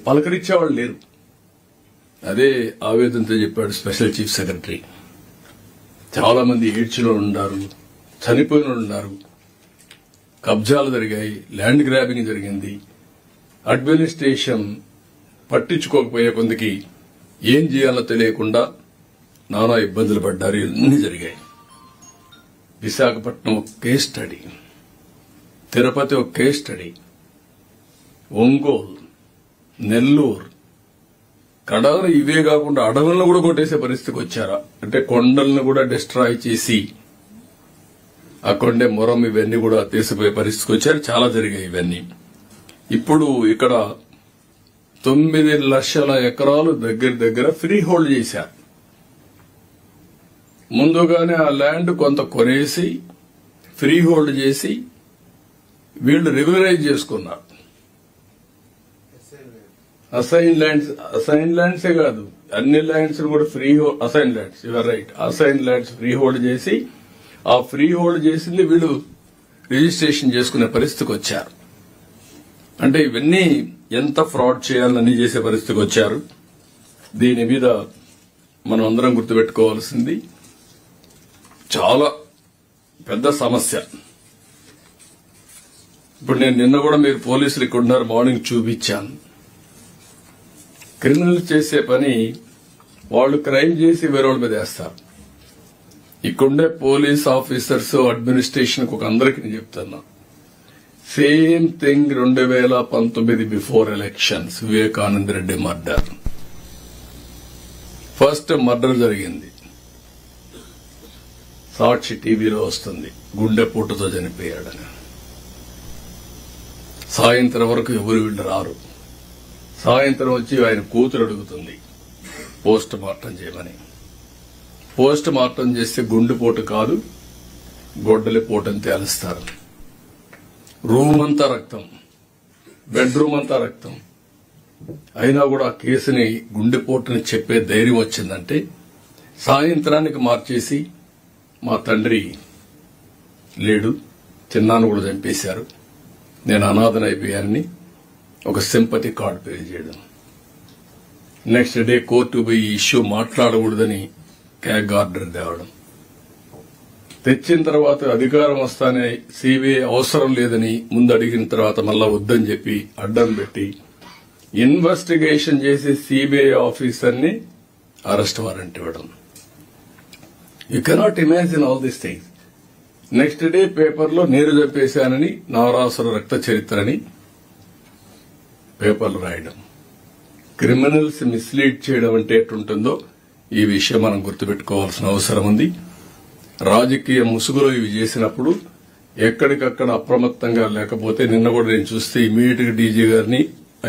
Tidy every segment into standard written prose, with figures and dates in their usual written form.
పలకరించేవాళ్ళు లేరు. అదే ఆవేదనతో చెప్పాడు స్పెషల్ చీఫ్ సెక్రటరీ. చాలా మంది ఏడ్చిలో ఉన్నారు, చనిపోయిన ఉన్నారు, కబ్జాలు జరిగాయి, ల్యాండ్ గ్రాబింగ్ జరిగింది, అడ్మినిస్ట్రేషన్ పట్టించుకోకపోయే కొందికి ఏం చేయాలో తెలియకుండా నానా ఇబ్బందులు పడ్డారు. ఇవన్నీ జరిగాయి. విశాఖపట్నం ఒక కేస్ స్టడీ, తిరుపతి ఒక కేస్ స్టడీ, ఒంగోలు, నెల్లూరు, కడారు ఇవే కాకుండా అడవులను కూడా కొట్టేసే పరిస్థితికి వచ్చారా అంటే కొండలను కూడా డిస్ట్రాయ్ చేసి అక్కడే మొరం ఇవన్నీ కూడా తీసిపోయే పరిస్థితికి వచ్చారు. చాలా జరిగాయి ఇవన్నీ. ఇప్పుడు ఇక్కడ 9 లక్షల ఎకరాలు దగ్గర ఫ్రీ హోల్డ్ చేశారు. ముందుగానే ఆ ల్యాండ్ కొంత కొనేసి ఫ్రీ హోల్డ్ చేసి వీళ్లు రెగ్యులరైజ్ చేసుకున్నారు. అసైన్ ల్యాండ్సే కాదు, అన్ని ల్యాండ్స్ కూడా free assign lands, your right, assign lands free hold చేసి ఆ ఫ్రీ హోల్డ్ చేసింది వీళ్ళు రిజిస్ట్రేషన్ చేసుకునే పరిస్థితికి వచ్చారు. అంటే ఇవన్నీ ఎంత ఫ్రాడ్ చేయాలని చేసే పరిస్థితికి వచ్చారు. దీని మీద మనం అందరం గుర్తుపెట్టుకోవాల్సింది చాలా పెద్ద సమస్య. ఇప్పుడు నేను నిన్న కూడా మీరు పోలీసులు ఇక్కడ ఉన్నారు, మార్నింగ్ చూపించాను. క్రిమినల్ చేసే పని వాళ్ళు క్రైమ్ చేసి వేరే వాళ్ళ మీద వేస్తారు. ఇక్కడుండే పోలీస్ ఆఫీసర్స్ అడ్మినిస్ట్రేషన్ ఒక అందరికీ నేను చెప్తున్నా, same thing 2019 before elections Vivekananda Reddy murder. First murder జరిగింది, సాక్షి టీవీలో వస్తుంది, గుండెపోటుతో చనిపోయాడని. సాయంత్రం వరకు ఎవరు వీళ్ళు రారు. సాయంత్రం వచ్చి ఆయన కూతురు అడుగుతుంది పోస్ట్ మార్టం చేయమని. పోస్ట్ మార్టం చేస్తే గుండెపోటు కాదు, గొడ్డలిపోటు అని తేలుస్తారు. రూమ్ అంతా రక్తం, బెడ్రూమ్ అంతా రక్తం. అయినా కూడా ఆ కేసుని గుండెపోటుని చెప్పే ధైర్యం వచ్చిందంటే సాయంత్రానికి మార్చేసి మా తండ్రి లేడు, చిన్నాను కూడా చంపేశారు, నేను అనాథనైపోయానని ఒక సింపతి కార్డు పే చేయడం. నెక్స్ట్ డే కోర్టు పోయి ఇష్యూ మాట్లాడకూడదని క్యాగ్ ఆర్డర్ తేవడం. తెచ్చిన తర్వాత అధికారం వస్తానే సిబిఐ అవసరం లేదని ముందు అడిగిన తర్వాత మళ్ళా వద్దని చెప్పి అడ్డం పెట్టి ఇన్వెస్టిగేషన్ చేసి సిబిఐ ఆఫీసర్ని అరెస్ట్ వారెంట్ ఇవ్వడం. You cannot imagine all these things. Next day పేపర్లో నీరు చంపేశానని, నారాసుర రక్త చరిత్రని పేపర్లు రాయడం. క్రిమినల్స్ మిస్లీడ్ చేయడం అంటే ఎట్లుంటుందో ఈ విషయం మనం గుర్తుపెట్టుకోవాల్సిన అవసరం ఉంది. రాజకీయ ముసుగులో ఇవి చేసినప్పుడు ఎక్కడికక్కడ అప్రమత్తంగా లేకపోతే, నిన్న కూడా నేను చూస్తే ఇమీడియట్ గా డీజీ గారిని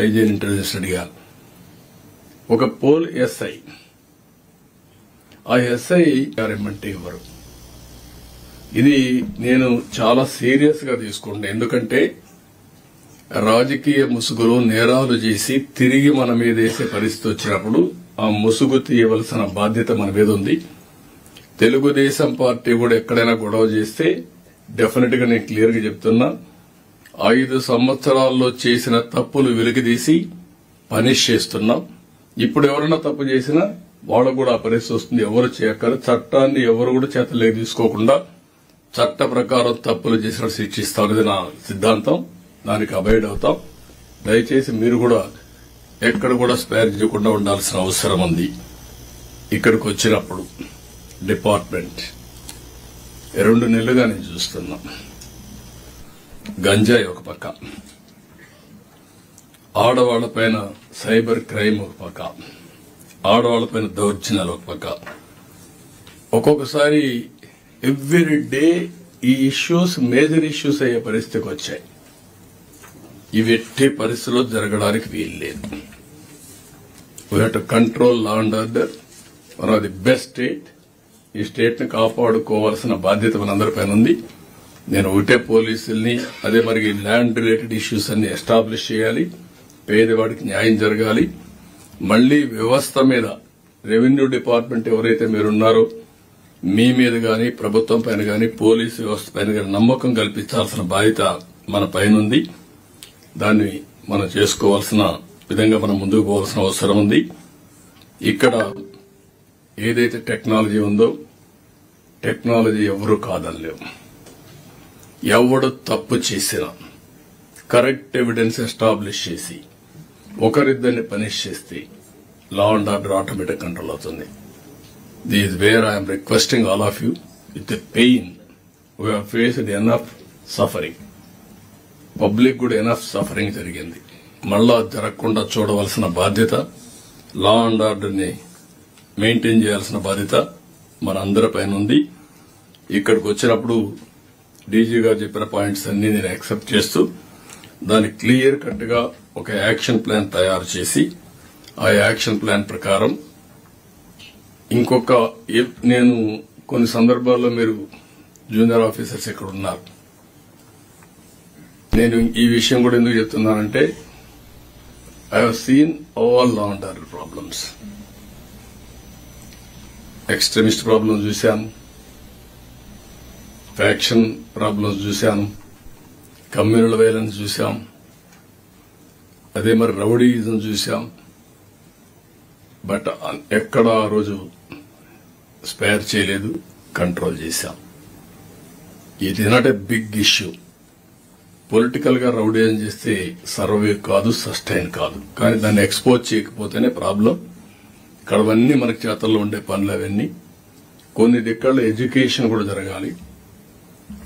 ఐజీని ఇంటెలిజెన్స్ అడిగాను. ఒక పోల్ ఎస్ఐ, ఆ ఎస్ఐ గారేమంటే ఇవ్వరు. ఇది నేను చాలా సీరియస్ గా తీసుకుంటాను. ఎందుకంటే రాజకీయ ముసుగులో నేరాలు చేసి తిరిగి మన మీద వేసే పరిస్థితి వచ్చినప్పుడు ఆ ముసుగు తీయవలసిన బాధ్యత మన మీద ఉంది. తెలుగుదేశం పార్టీ కూడా ఎక్కడైనా గొడవ చేస్తే డెఫినెట్ గా నేను క్లియర్ గా చెప్తున్నా, 5 సంవత్సరాల్లో చేసిన తప్పులు వెలికితీసి పనిష్ చేస్తున్నాం. ఇప్పుడు ఎవరైనా తప్పు చేసినా వాళ్ళకు కూడా ఆ పరిస్థితి వస్తుంది. ఎవరు చేయక్కరు, చట్టాన్ని ఎవరు కూడా చేతలేక తీసుకోకుండా చట్ట ప్రకారం తప్పులు చేసిన శిక్షిస్తాం. ఇది నా సిద్ధాంతం, దానికి అబైడ్ అవుతాం. దయచేసి మీరు కూడా ఎక్కడ కూడా స్పేర్ చేయకుండా ఉండాల్సిన అవసరం ఉంది. ఇక్కడికి వచ్చినప్పుడు డిపార్ట్మెంట్ 2 నెలలుగా నేను చూస్తున్నా, గంజాయి ఒక పక్క, ఆడవాళ్లపైన సైబర్ క్రైమ్ ఒక పక్క, ఆడవాళ్లపైన దౌర్జన్యాలు ఒక పక్క. ఒక్కొక్కసారి ఎవ్రీ డే ఈ ఇష్యూస్ మేజర్ ఇష్యూస్ అయ్యే పరిస్థితికి వచ్చాయి. ఇవి ఎట్టి పరిస్థితుల్లో జరగడానికి వీల్లేదు. We have to control law and order. One of the best state. ఈ స్టేట్ ని కాపాడుకోవాల్సిన బాధ్యత మనందరిపైన ఉంది. నేను ఒకటే పోలీసుల్ని, అదే మరి ల్యాండ్ రిలేటెడ్ ఇష్యూస్ అన్ని ఎస్టాబ్లిష్ చేయాలి, పేదవాడికి న్యాయం జరగాలి. మళ్లీ వ్యవస్థ మీద, రెవెన్యూ డిపార్ట్మెంట్ ఎవరైతే మీరున్నారో మీ మీద గాని, ప్రభుత్వం పైన గాని, పోలీసు వ్యవస్థ పైన గాని నమ్మకం కల్పించాల్సిన బాధ్యత మన పైన ఉంది. దాన్ని మనం చేసుకోవాల్సిన విధంగా మనం ముందుకు పోవాల్సిన అవసరం ఉంది. ఇక్కడ ఏదైతే టెక్నాలజీ ఉందో టెక్నాలజీ ఎవరు కాదనలేవు. ఎవడు తప్పు చేసినా కరెక్ట్ ఎవిడెన్స్ ఎస్టాబ్లిష్ చేసి ఒకరిద్దరిని పనిష్ చేస్తే law and order automatic control అవుతుంది. This is where I'm requesting all of you with the pain we have faced enough suffering. Public కూడా ఎనఫ్ సఫరింగ్ జరిగింది. మళ్ళా జరగకుండా చూడవలసిన బాధ్యత, లా అండ్ ఆర్డర్ ని మెయింటైన్ చేయాల్సిన బాధ్యత మన అందరిపైన ఉంది. ఇక్కడికి వచ్చినప్పుడు డీజీ గారు చెప్పిన పాయింట్స్ అన్ని నేను యాక్సెప్ట్ చేస్తూ దానికి క్లియర్ కట్ గా ఒక యాక్షన్ ప్లాన్ తయారు చేసి ఆ యాక్షన్ ప్లాన్ ప్రకారం నేను కొన్ని సందర్భాల్లో మీరు జూనియర్ ఆఫీసర్స్ ఇక్కడ ఉన్నారు. నేను ఈ విషయం కూడా ఎందుకు చెప్తున్నానంటే I have seen all law and order problems. Extremist problems చూశాను, ఫ్యాక్షన్ ప్రాబ్లమ్స్ చూశాను, కమ్యూనల్ వైలెన్స్ చూశాం, అదే మరి రౌడీయిజం చూశాం. బట్ ఎక్కడ ఆ రోజు స్పేర్ చేయలేదు, కంట్రోల్ చేశాం. It is not a big issue. Political గా రౌడీయిజం చేస్తే సర్వే కాదు, సస్టైన్ కాదు. కానీ దాన్ని ఎక్స్పోజ్ చేయకపోతేనే ప్రాబ్లం. ఇక్కడ అవన్నీ మనకి చేతల్లో ఉండే పనులు అవన్నీ. కొన్ని దిక్కల్లో ఎడ్యుకేషన్ కూడా జరగాలి.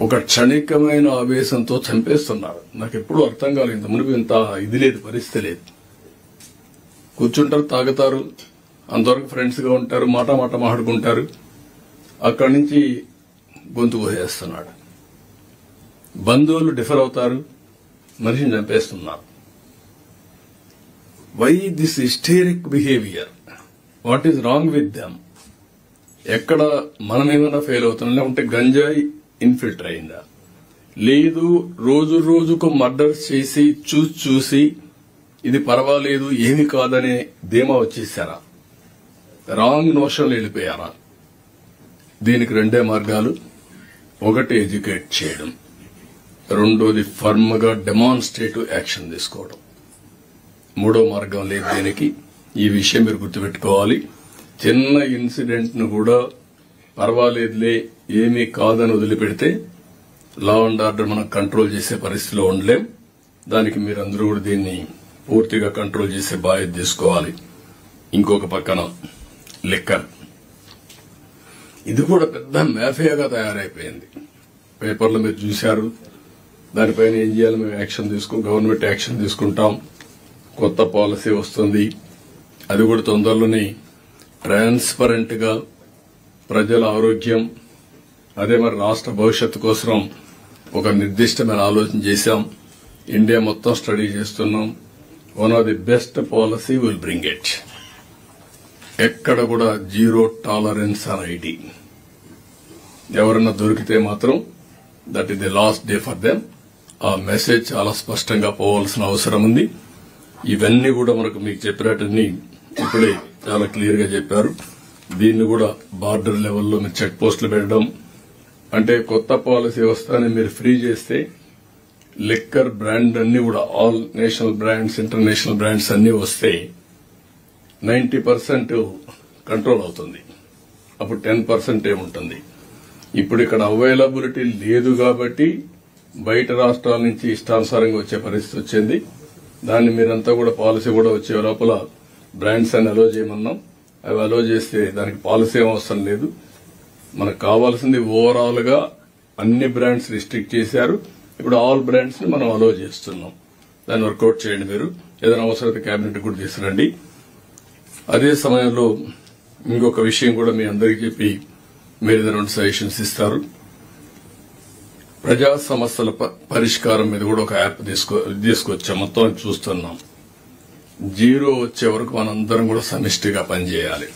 ఒక క్షణికమైన ఆవేశంతో చంపేస్తున్నారు. నాకు ఎప్పుడూ అర్థం కాలేదు. ఇంత మునుపు ఇంత ఇది లేదు, పరిస్థితి లేదు. కూర్చుంటారు, తాగుతారు, అంతవరకు ఫ్రెండ్స్ గా ఉంటారు, మాట మాట్లాడుకుంటారు. అక్కడి నుంచి గొంతు కోసేస్తున్నాడు. బంధువులు డిఫర్ అవుతారు, మనిషిని చంపేస్తున్నారు. Why this hysteric behaviour? What is wrong with them? ఎక్కడ మనమేమైనా ఫెయిల్ అవుతున్నాం, లేకుంటే గంజాయి ఇన్ఫిల్టర్ అయిందా? లేదు, రోజుకు మర్డర్స్ చేసి చూసి ఇది పర్వాలేదు, ఏమి కాదనే ధీమా వచ్చేసారా? రాంగ్ నోషన్లు వెళ్ళిపోయారా? దీనికి రెండే మార్గాలు. ఒకటి ఎడ్యుకేట్ చేయడం, రెండోది ఫర్మ్ గా డెమాన్స్ట్రేటివ్ యాక్షన్ తీసుకోవడం. మూడో మార్గం లేదు దీనికి. ఈ విషయం మీరు గుర్తుపెట్టుకోవాలి. చిన్న ఇన్సిడెంట్ ను కూడా పర్వాలేదులే, ఏమీ కాదని వదిలిపెడితే లా అండ్ ఆర్డర్ మనం కంట్రోల్ చేసే పరిస్థితిలో ఉండలేం. దానికి మీరందరూ కూడా దీన్ని పూర్తిగా కంట్రోల్ చేసే బాధ్యత తీసుకోవాలి. ఇంకొక పక్కన లిక్కర్, ఇది కూడా పెద్ద మాఫియాగా తయారైపోయింది. పేపర్లో మీరు చూశారు. దానిపైన ఏం చేయాలి, మేము గవర్నమెంట్ యాక్షన్ తీసుకుంటాం. కొత్త పాలసీ వస్తుంది. అది కూడా తొందరలోనే ట్రాన్స్పరెంట్ గా ప్రజల ఆరోగ్యం, అదే మరి రాష్ట్ర భవిష్యత్తు కోసం ఒక నిర్దిష్టమైన ఆలోచన చేశాం. ఇండియా మొత్తం స్టడీ చేస్తున్నాం. One of the best policy will bring it. ఎక్కడ కూడా జీరో టాలరెన్స్ ఆన్ ఐటీ. ఎవరన్నా దొరికితే మాత్రం that is the last day for them. ఆ మెసేజ్ చాలా స్పష్టంగా పోవాల్సిన అవసరం ఉంది. ఇవన్నీ కూడా మనకు మీకు చెప్పినట్టుని ఇప్పుడే చాలా క్లియర్ గా చెప్పారు. దీన్ని కూడా బార్డర్ లెవెల్లో మీరు చెక్ పోస్టులు పెట్టడం, అంటే కొత్త పాలసీ వస్తానే మీరు ఫ్రీ చేస్తే లిక్కర్ బ్రాండ్ అన్ని కూడా all national brands, international brands అన్ని వస్తే 90% కంట్రోల్ అవుతుంది. అప్పుడు 10% ఏముంటుంది. ఇప్పుడు ఇక్కడ అవైలబిలిటీ లేదు కాబట్టి బయట రాష్ట్రాల నుంచి ఇష్టానుసారంగా వచ్చే పరిస్థితి వచ్చింది. దాన్ని మీరంతా కూడా పాలసీ కూడా వచ్చే లోపల బ్రాండ్స్ అని అలో చేయమన్నాం. అవి అలో చేస్తే దానికి పాలసీ ఏం అవసరం లేదు. మనకు కావాల్సింది ఓవరాల్ గా అన్ని బ్రాండ్స్ రిస్ట్రిక్ట్ చేశారు. ఇప్పుడు ఆల్ బ్రాండ్స్ ని మనం అలో చేస్తున్నాం. దాన్ని వర్కౌట్ చేయండి. మీరు ఏదైనా అవసరమైతే కేబినెట్ కూడా తీసుకురండి. అదే సమయంలో ఇంకొక విషయం కూడా మీ అందరికీ చెప్పి మీరు ఏదైనా 2 సజెషన్స్ ఇస్తారు. ప్రజా సమస్యల పరిష్కారం మీద కూడా ఒక యాప్ తీసుకొచ్చాం. మొత్తం చూస్తున్నాం. జీరో వచ్చే వరకు మనందరం కూడా సమిష్టిగా పనిచేయాలి.